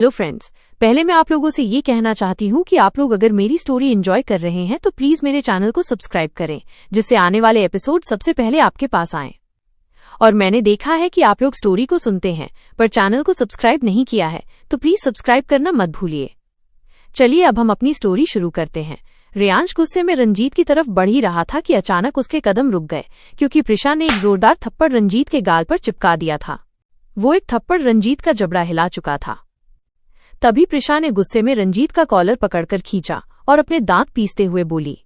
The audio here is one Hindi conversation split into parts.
हेलो फ्रेंड्स, पहले मैं आप लोगों से ये कहना चाहती हूँ कि आप लोग अगर मेरी स्टोरी एंजॉय कर रहे हैं तो प्लीज मेरे चैनल को सब्सक्राइब करें, जिससे आने वाले एपिसोड सबसे पहले आपके पास आएं। और मैंने देखा है कि आप लोग स्टोरी को सुनते हैं पर चैनल को सब्सक्राइब नहीं किया है, तो प्लीज सब्सक्राइब करना मत भूलिए। चलिए अब हम अपनी स्टोरी शुरू करते हैं। रेयांश गुस्से में रंजीत की तरफ बढ़ ही रहा था कि अचानक उसके कदम रुक गए, क्योंकि प्रिशा ने एक जोरदार थप्पड़ रंजीत के गाल पर चिपका दिया था। वो एक थप्पड़ रंजीत का जबड़ा हिला चुका था। तभी प्रिशा ने गुस्से में रंजीत का कॉलर पकड़कर खींचा और अपने दांत पीसते हुए बोली,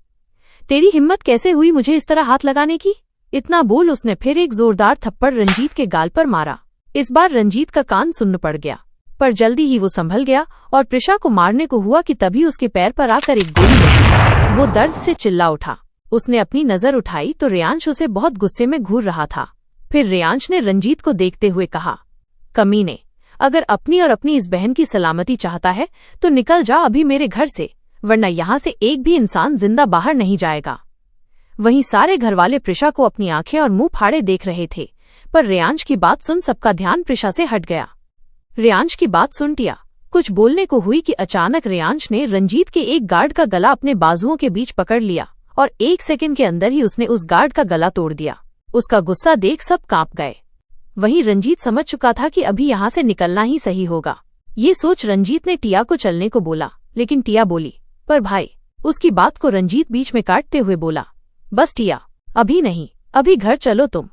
तेरी हिम्मत कैसे हुई मुझे इस तरह हाथ लगाने की? इतना बोल उसने फिर एक जोरदार थप्पड़ रंजीत के गाल पर मारा। इस बार रंजीत का कान सुन्न पड़ गया, पर जल्दी ही वो संभल गया और प्रिशा को मारने को हुआ कि तभी उसके पैर पर आकर एक गोली लगी। वो दर्द से चिल्ला उठा। उसने अपनी नजर उठाई तो रेयांश उसे बहुत गुस्से में घूर रहा था। फिर रेयांश ने रंजीत को देखते हुए कहा, कमीने, अगर अपनी और अपनी इस बहन की सलामती चाहता है तो निकल जा अभी मेरे घर से, वरना यहाँ से एक भी इंसान जिंदा बाहर नहीं जाएगा। वहीं सारे घरवाले प्रिशा को अपनी आंखें और मुंह फाड़े देख रहे थे, पर रेयांश की बात सुन सबका ध्यान प्रिशा से हट गया। रेयांश की बात सुन टिया कुछ बोलने को हुई कि अचानक रेयांश ने रंजीत के एक गार्ड का गला अपने बाजुओं के बीच पकड़ लिया और 1 सेकंड के अंदर ही उसने उस गार्ड का गला तोड़ दिया। उसका गुस्सा देख सब कांप गए। वहीं रंजीत समझ चुका था कि अभी यहाँ से निकलना ही सही होगा। ये सोच रंजीत ने टिया को चलने को बोला, लेकिन टिया बोली, पर भाई। उसकी बात को रंजीत बीच में काटते हुए बोला, बस टिया, अभी नहीं, अभी घर चलो तुम।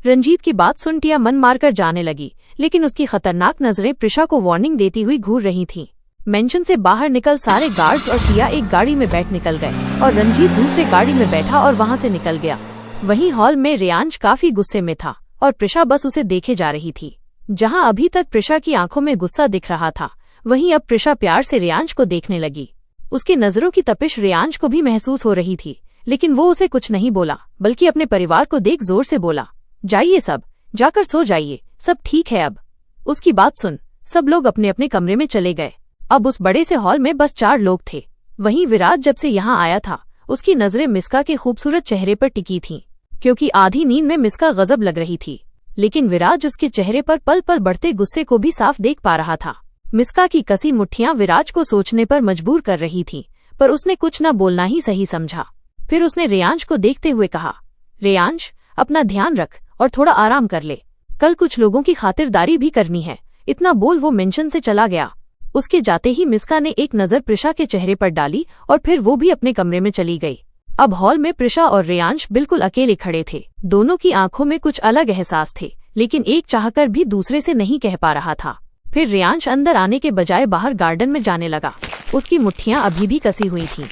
रंजीत की बात सुन टिया मन मारकर जाने लगी, लेकिन उसकी खतरनाक नजरें प्रिशा को वार्निंग देती हुई घूर रही थीं। मेंशन से बाहर निकल सारे गार्ड्स और टिया एक गाड़ी में बैठ निकल गए और रंजीत दूसरे गाड़ी में बैठा और वहां से निकल गया। वहीं हॉल में रेयांश काफी गुस्से में था और प्रिशा बस उसे देखे जा रही थी। जहां अभी तक प्रिशा की आंखों में गुस्सा दिख रहा था, वहीं अब प्रिशा प्यार से रेयांश को देखने लगी। उसकी नजरों की तपिश रेयांश को भी महसूस हो रही थी, लेकिन वो उसे कुछ नहीं बोला, बल्कि अपने परिवार को देख जोर से बोला, जाइए सब, जाकर सो जाइए, सब ठीक है अब। उसकी बात सुन सब लोग अपने अपने कमरे में चले गए। अब उस बड़े से हॉल में बस 4 लोग थे। वहीं विराज जब से यहाँ आया था, उसकी नजरें मिस्का के खूबसूरत चेहरे पर टिकी थीं, क्योंकि आधी नींद में मिस्का गजब लग रही थी। लेकिन विराज उसके चेहरे पर पल पल बढ़ते गुस्से को भी साफ देख पा रहा था। मिस्का की कसी मुट्ठियां विराज को सोचने पर मजबूर कर रही थीं, पर उसने कुछ न बोलना ही सही समझा। फिर उसने रेयांश को देखते हुए कहा, रेयांश, अपना ध्यान रख और थोड़ा आराम कर ले, कल कुछ लोगों की खातिरदारी भी करनी है। इतना बोल वो मेंशन से चला गया। उसके जाते ही मिस्का ने एक नजर प्रिशा के चेहरे पर डाली और फिर वो भी अपने कमरे में चली गई। अब हॉल में प्रिशा और रेयांश बिल्कुल अकेले खड़े थे। दोनों की आंखों में कुछ अलग एहसास थे, लेकिन एक चाहकर भी दूसरे से नहीं कह पा रहा था। फिर रेयांश अंदर आने के बजाय बाहर गार्डन में जाने लगा। उसकी मुट्ठियां अभी भी कसी हुई थीं।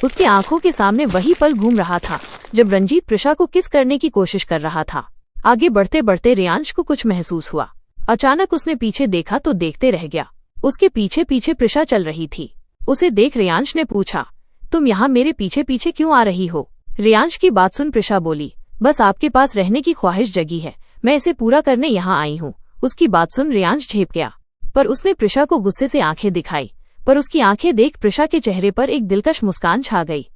उसकी आंखों के सामने वही पल घूम रहा था जब रंजीत प्रिशा को किस करने की कोशिश कर रहा था। आगे बढ़ते बढ़ते रेयांश को कुछ महसूस हुआ। अचानक उसने पीछे देखा तो देखते रह गया। उसके पीछे पीछे प्रिशा चल रही थी। उसे देख रेयांश ने पूछा, तुम यहाँ मेरे पीछे पीछे क्यों आ रही हो? रेयांश की बात सुन प्रिशा बोली, बस आपके पास रहने की ख्वाहिश जगी है, मैं इसे पूरा करने यहाँ आई हूँ। उसकी बात सुन रेयांश झेप गया, पर उसने प्रिशा को गुस्से से आंखें दिखाई, पर उसकी आंखें देख प्रिशा के चेहरे पर एक दिलकश मुस्कान छा गई।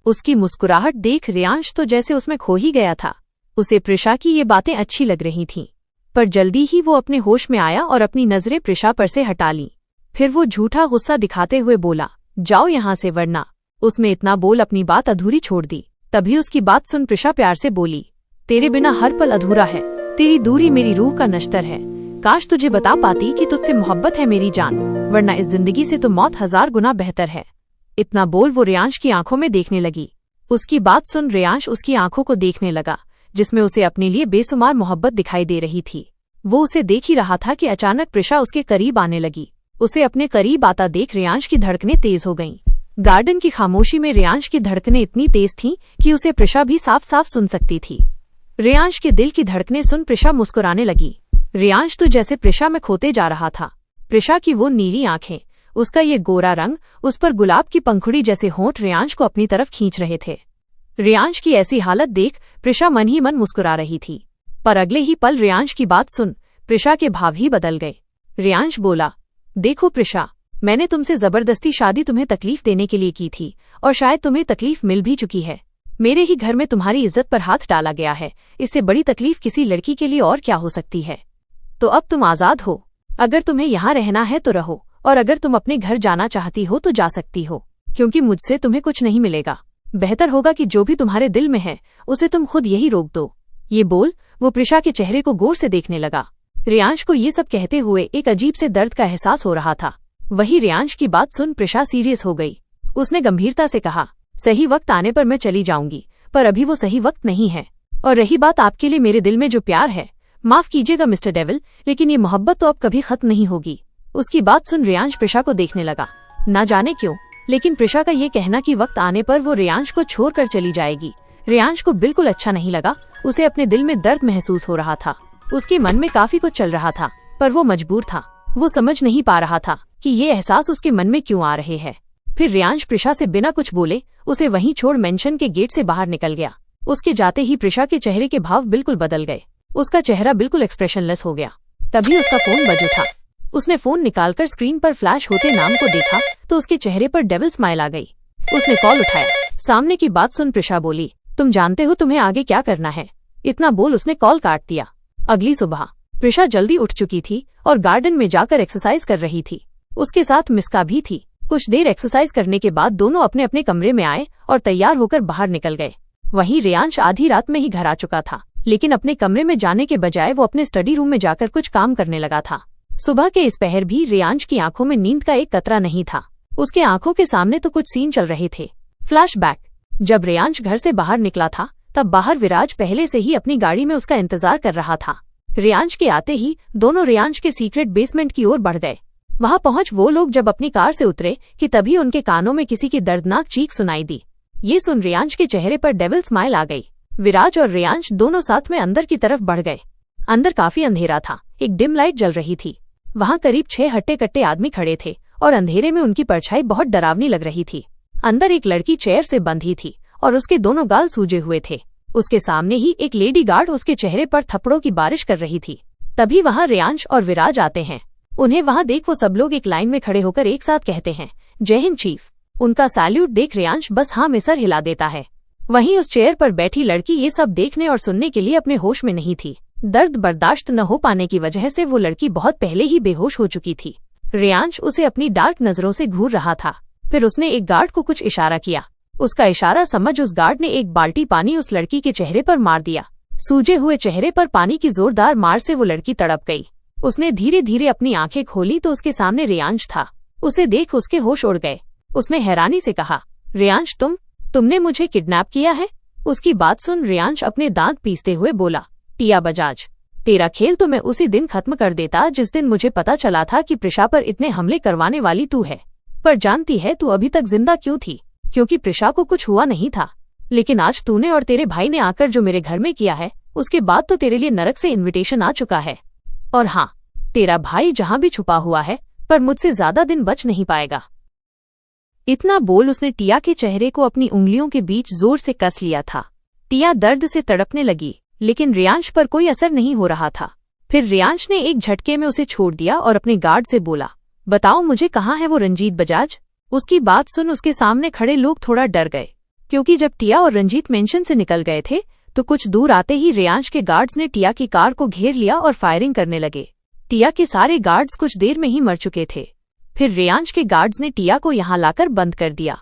उसकी मुस्कुराहट देख रेयांश तो जैसे उसमें खो ही गया था। उसे प्रिशा की ये बातें अच्छी लग रही थीं, पर जल्दी ही वो अपने होश में आया और अपनी नजरें प्रिशा पर से हटा ली। फिर वो झूठा गुस्सा दिखाते हुए बोला, जाओ यहाँ से वरना। उसने इतना बोल अपनी बात अधूरी छोड़ दी। तभी उसकी बात सुन प्रिशा प्यार से बोली, तेरे बिना हर पल अधूरा है, तेरी दूरी मेरी रूह का नश्तर है। काश तुझे बता पाती कि तुझसे मोहब्बत है मेरी जान, वरना इस जिंदगी से तो मौत 1000 गुना बेहतर है। इतना बोल वो रेयांश की आंखों में देखने लगी। उसकी बात सुन रेयांश उसकी आंखों को देखने लगा, जिसमें उसे अपने लिए बेसुमार मोहब्बत दिखाई दे रही थी। वो उसे देख ही रहा था कि अचानक प्रिशा उसके करीब आने लगी। उसे अपने करीब आता देख रेयांश की धड़कनें तेज हो गईं। गार्डन की खामोशी में रेयांश की धड़कनें इतनी तेज थीं कि उसे प्रिशा भी साफ साफ सुन सकती थी। रेयांश के दिल की धड़कनें सुन प्रिशा मुस्कुराने लगी। रेयांश तो जैसे प्रिशा में खोते जा रहा था। प्रिशा की वो नीली आंखें, उसका ये गोरा रंग, उस पर गुलाब की पंखुड़ी जैसे होंठ रेयांश को अपनी तरफ खींच रहे थे। रेयांश की ऐसी हालत देख प्रिशा मन ही मन मुस्कुरा रही थी, पर अगले ही पल रेयांश की बात सुन प्रिशा के भाव ही बदल गए। रेयांश बोला, देखो प्रिशा, मैंने तुमसे जबरदस्ती शादी तुम्हें तकलीफ देने के लिए की थी और शायद तुम्हें तकलीफ मिल भी चुकी है। मेरे ही घर में तुम्हारी इज्जत पर हाथ डाला गया है, इससे बड़ी तकलीफ किसी लड़की के लिए और क्या हो सकती है। तो अब तुम आजाद हो। अगर तुम्हें यहाँ रहना है तो रहो, और अगर तुम अपने घर जाना चाहती हो तो जा सकती हो, क्योंकि मुझसे तुम्हें कुछ नहीं मिलेगा। बेहतर होगा कि जो भी तुम्हारे दिल में है उसे तुम खुद यही रोक दो। ये बोल वो प्रिशा के चेहरे को गौर से देखने लगा। रियांश को ये सब कहते हुए एक अजीब से दर्द का एहसास हो रहा था। वही रियांश की बात सुन प्रिशा सीरियस हो गई। उसने गंभीरता से कहा, सही वक्त आने पर मैं चली जाऊंगी, पर अभी वो सही वक्त नहीं है। और रही बात आपके लिए मेरे दिल में जो प्यार है, माफ कीजिएगा मिस्टर डेविल, लेकिन ये मोहब्बत तो अब कभी खत्म नहीं होगी। उसकी बात सुन रियांश प्रिशा को देखने लगा। ना जाने क्यों, लेकिन प्रिशा का ये कहना कि वक्त आने पर वो रियांश को छोड़कर चली जाएगी, रियांश को बिल्कुल अच्छा नहीं लगा। उसे अपने दिल में दर्द महसूस हो रहा था। उसके मन में काफी कुछ चल रहा था, पर वो मजबूर था। वो समझ नहीं पा रहा था कि ये एहसास उसके मन में क्यों आ रहे हैं। फिर रियांश प्रिशा से बिना कुछ बोले उसे वहीं छोड़ मेंशन के गेट से बाहर निकल गया। उसके जाते ही प्रिशा के चेहरे के भाव बिल्कुल बदल गए। उसका चेहरा बिल्कुल एक्सप्रेशनलेस हो गया। तभी उसका फोन बज उठा। उसने फोन निकालकर स्क्रीन पर फ्लैश होते नाम को देखा तो उसके चेहरे पर डेविल स्माइल आ गई। उसने कॉल उठाया। सामने की बात सुन प्रिशा बोली, तुम जानते हो तुम्हें आगे क्या करना है। इतना बोल उसने कॉल काट दिया। अगली सुबह प्रिशा जल्दी उठ चुकी थी और गार्डन में जाकर एक्सरसाइज कर रही थी। उसके साथ मिस्का भी थी। कुछ देर एक्सरसाइज करने के बाद दोनों अपने अपने कमरे में आए और तैयार होकर बाहर निकल गए। वहीं रियांश आधी रात में ही घर आ चुका था, लेकिन अपने कमरे में जाने के बजाय वो अपने स्टडी रूम में जाकर कुछ काम करने लगा था। सुबह के इस पहर भी रियांश की आंखों में नींद का एक कतरा नहीं था। उसके आंखों के सामने तो कुछ सीन चल रहे थे। फ्लैशबैक। जब रियांश घर से बाहर निकला था तब बाहर विराज पहले से ही अपनी गाड़ी में उसका इंतजार कर रहा था। रियांश के आते ही दोनों रियांश के सीक्रेट बेसमेंट की ओर बढ़ गए। वहां पहुंच वो लोग जब अपनी कार से उतरे कि तभी उनके कानों में किसी की दर्दनाक चीख सुनाई दी। ये सुन रियांश के चेहरे पर डेविल स्माइल आ गई। विराज और रियांश दोनों साथ में अंदर की तरफ बढ़ गए। अंदर काफी अंधेरा था। एक डिम लाइट जल रही थी। वहां करीब 6 हट्टे कट्टे आदमी खड़े थे और अंधेरे में उनकी परछाई बहुत डरावनी लग रही थी। अंदर एक लड़की चेयर से बंधी थी और उसके दोनों गाल सूजे हुए थे। उसके सामने ही एक लेडी गार्ड उसके चेहरे पर थप्पड़ों की बारिश कर रही थी। तभी वहां रियांश और विराज आते हैं। उन्हें वहां देख वो सब लोग एक लाइन में खड़े होकर एक साथ कहते हैं, जय हिंद चीफ। उनका सैल्यूट देख रियांश बस हाँ में सर हिला देता है। वहीं उस चेयर पर बैठी लड़की ये सब देखने और सुनने के लिए अपने होश में नहीं थी। दर्द बर्दाश्त न हो पाने की वजह से वो लड़की बहुत पहले ही बेहोश हो चुकी थी। रियांश उसे अपनी डार्क नजरों से घूर रहा था। फिर उसने एक गार्ड को कुछ इशारा किया। उसका इशारा समझ उस गार्ड ने एक बाल्टी पानी उस लड़की के चेहरे पर मार दिया। सूजे हुए चेहरे पर पानी की जोरदार मार से वो लड़की तड़प गई। उसने धीरे धीरे अपनी आंखें खोली तो उसके सामने रियांश था। उसे देख उसके होश उड़ गए। उसने हैरानी से कहा, रियांश तुमने मुझे किडनैप किया है? उसकी बात सुन रियांश अपने दांत पीसते हुए बोला, टिया बजाज, तेरा खेल तो मैं उसी दिन खत्म कर देता जिस दिन मुझे पता चला था कि प्रिशा पर इतने हमले करवाने वाली तू है। पर जानती है तू अभी तक जिंदा क्यों थी? क्योंकि प्रिशा को कुछ हुआ नहीं था। लेकिन आज तूने और तेरे भाई ने आकर जो मेरे घर में किया है, उसके बाद तो तेरे लिए नरक से इन्विटेशन आ चुका है। और हाँ, तेरा भाई जहाँ भी छुपा हुआ है, पर मुझसे ज्यादा दिन बच नहीं पाएगा। इतना बोल उसने टिया के चेहरे को अपनी उंगलियों के बीच जोर से कस लिया था। टिया दर्द से तड़पने लगी, लेकिन रियांश पर कोई असर नहीं हो रहा था। फिर रियांश ने एक झटके में उसे छोड़ दिया और अपने गार्ड से बोला, बताओ मुझे कहाँ है वो रंजीत बजाज? उसकी बात सुन उसके सामने खड़े लोग थोड़ा डर गए, क्योंकि जब टिया और रंजीत मेंशन से निकल गए थे तो कुछ दूर आते ही रियांश के गार्ड्स ने टिया की कार को घेर लिया और फायरिंग करने लगे। टिया के सारे गार्ड्स कुछ देर में ही मर चुके थे। फिर रियांश के गार्ड्स ने टिया को यहाँ लाकर बंद कर दिया,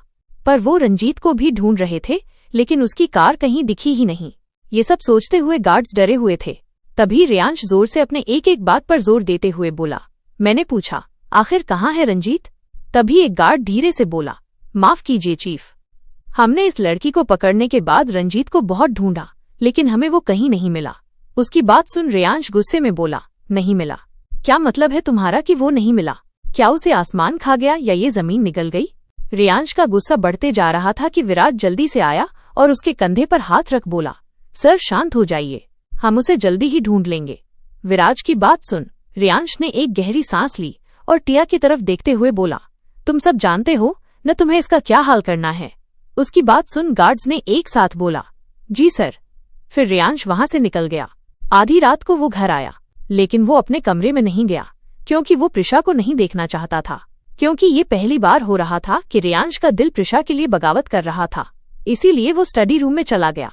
पर वो रंजीत को भी ढूंढ रहे थे, लेकिन उसकी कार कहीं दिखी ही नहीं। ये सब सोचते हुए गार्ड्स डरे हुए थे। तभी रियांश जोर से अपने एक एक बात पर जोर देते हुए बोला, मैंने पूछा, आखिर कहाँ है रंजीत? तभी एक गार्ड धीरे से बोला, माफ कीजिए चीफ, हमने इस लड़की को पकड़ने के बाद रंजीत को बहुत ढूंढा, लेकिन हमें वो कहीं नहीं मिला। उसकी बात सुन रियांश गुस्से में बोला, नहीं मिला? क्या मतलब है तुम्हारा कि वो नहीं मिला? क्या उसे आसमान खा गया या ये जमीन निगल गई? रियांश का गुस्सा बढ़ते जा रहा था कि विराज जल्दी से आया और उसके कंधे पर हाथ रख बोला, सर शांत हो जाइए, हम उसे जल्दी ही ढूंढ लेंगे। विराज की बात सुन रियांश ने एक गहरी सांस ली और टिया की तरफ देखते हुए बोला, तुम सब जानते हो न तुम्हें इसका क्या हाल करना है? उसकी बात सुन गार्ड्स ने एक साथ बोला, जी सर। फिर रियांश वहां से निकल गया। आधी रात को वो घर आया, लेकिन वो अपने कमरे में नहीं गया, क्योंकि वो प्रिशा को नहीं देखना चाहता था। क्योंकि ये पहली बार हो रहा था कि रियांश का दिल प्रिशा के लिए बगावत कर रहा था, इसीलिए वो स्टडी रूम में चला गया।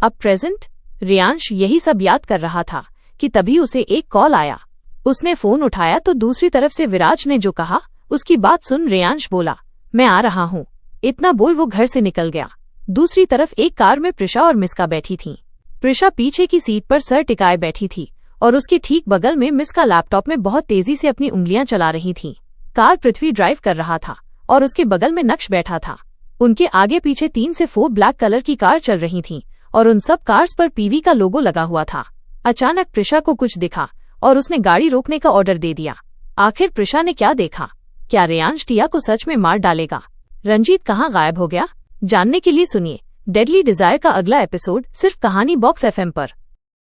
अब प्रेजेंट रियांश यही सब याद कर रहा था कि तभी उसे एक कॉल आया। उसने फोन उठाया तो दूसरी तरफ से विराज ने जो कहा उसकी बात सुन रेयांश बोला, मैं आ रहा हूँ। इतना बोल वो घर से निकल गया। दूसरी तरफ एक कार में प्रिशा और मिस्का बैठी थीं। प्रिशा पीछे की सीट पर सर टिकाए बैठी थी और उसके ठीक बगल में मिस्का लैपटॉप में बहुत तेजी से अपनी उंगलियां चला रही थी। कार पृथ्वी ड्राइव कर रहा था और उसके बगल में नक्श बैठा था। उनके आगे पीछे 3 से 4 ब्लैक कलर की कार चल रही थीं और उन सब कार्स पर पीवी का लोगो लगा हुआ था। अचानक प्रिशा को कुछ दिखा और उसने गाड़ी रोकने का ऑर्डर दे दिया। आखिर प्रिशा ने क्या देखा? क्या रेयांश टिया को सच में मार डालेगा? रंजीत कहाँ गायब हो गया? जानने के लिए सुनिए डेडली डिजायर का अगला एपिसोड सिर्फ कहानी बॉक्स FM पर।